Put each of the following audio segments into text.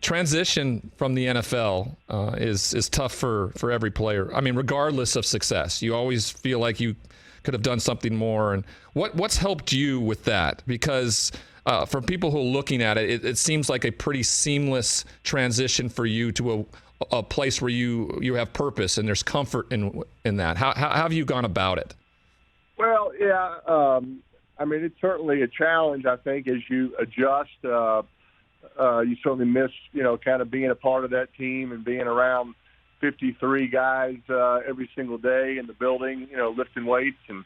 transition from the NFL is tough for every player. I mean, regardless of success, you always feel like you could have done something more. And what's helped you with that? Because for people who are looking at it, it seems like a pretty seamless transition for you to a place where you have purpose and there's comfort in that. How have you gone about it? Well, yeah, I mean, it's certainly a challenge, I think, as you adjust. You certainly miss, kind of being a part of that team and being around 53 guys every single day in the building, lifting weights and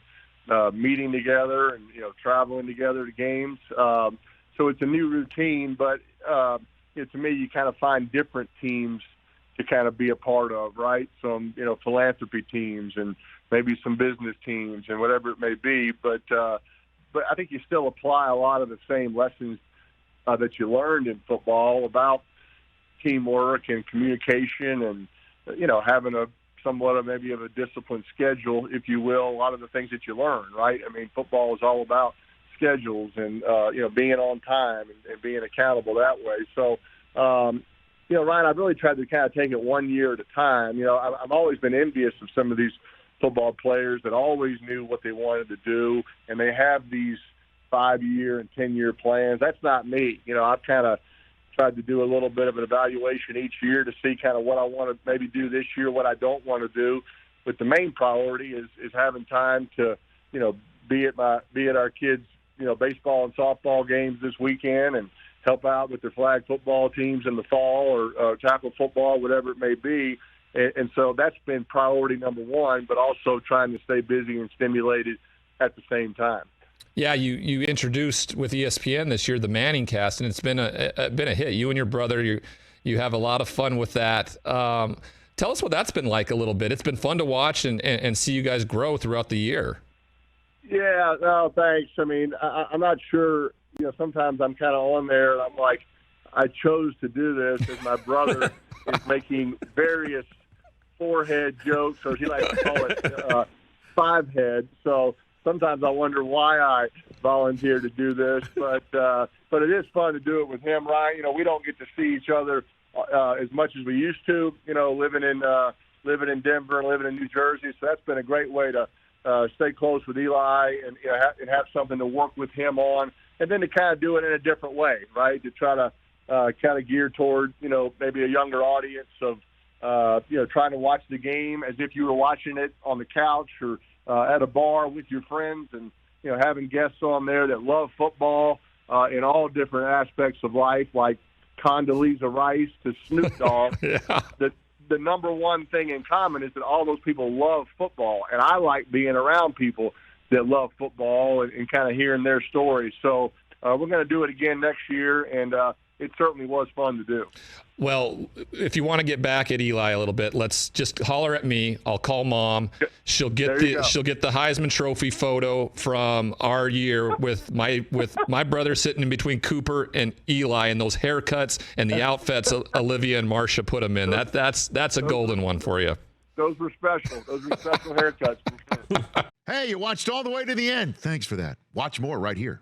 meeting together and, traveling together to games. So it's a new routine, but to me, you kind of find different teams to kind of be a part of, right? Some, philanthropy teams and maybe some business teams and whatever it may be. But I think you still apply a lot of the same lessons that you learned in football about teamwork and communication and, having a somewhat of maybe of a disciplined schedule, if you will, a lot of the things that you learn, right? I mean, football is all about schedules and, being on time and being accountable that way. So, Ryan, I've really tried to kind of take it 1 year at a time. I've always been envious of some of these football players that always knew what they wanted to do, and they have these 5-year and 10-year plans. That's not me. I've kind of tried to do a little bit of an evaluation each year to see kind of what I want to maybe do this year, what I don't want to do. But the main priority is having time to, be at our kids, baseball and softball games this weekend and help out with their flag football teams in the fall or tackle football, whatever it may be. And so that's been priority number one, but also trying to stay busy and stimulated at the same time. Yeah, you introduced with ESPN this year the Manningcast, and it's been a hit. You and your brother, you have a lot of fun with that. Tell us what that's been like a little bit. It's been fun to watch and see you guys grow throughout the year. Yeah, no, thanks. I mean, I'm not sure. Sometimes I'm kind of on there, and I'm like, I chose to do this as my brother is making various forehead jokes, or he likes to call it five-head. So sometimes I wonder why I volunteered to do this, but it is fun to do it with him, Ryan. We don't get to see each other as much as we used to. Living in Denver and living in New Jersey, so that's been a great way to stay close with Eli and have something to work with him on, and then to kind of do it in a different way, right? To try to kind of gear toward maybe a younger audience of trying to watch the game as if you were watching it on the couch or at a bar with your friends, and having guests on there that love football in all different aspects of life, like Condoleezza Rice to Snoop Dogg. Yeah. The number one thing in common is that all those people love football, and I like being around people that love football and kind of hearing their stories. So we're going to do it again next year, and it certainly was fun to do. Well, if you want to get back at Eli a little bit, let's just holler at me. I'll call Mom. She'll get the Heisman Trophy photo from our year with my brother sitting in between Cooper and Eli, and those haircuts and the outfits Olivia and Marcia put them in. That's a golden one for you. Those were special. Those were special haircuts. Hey, you watched all the way to the end. Thanks for that. Watch more right here.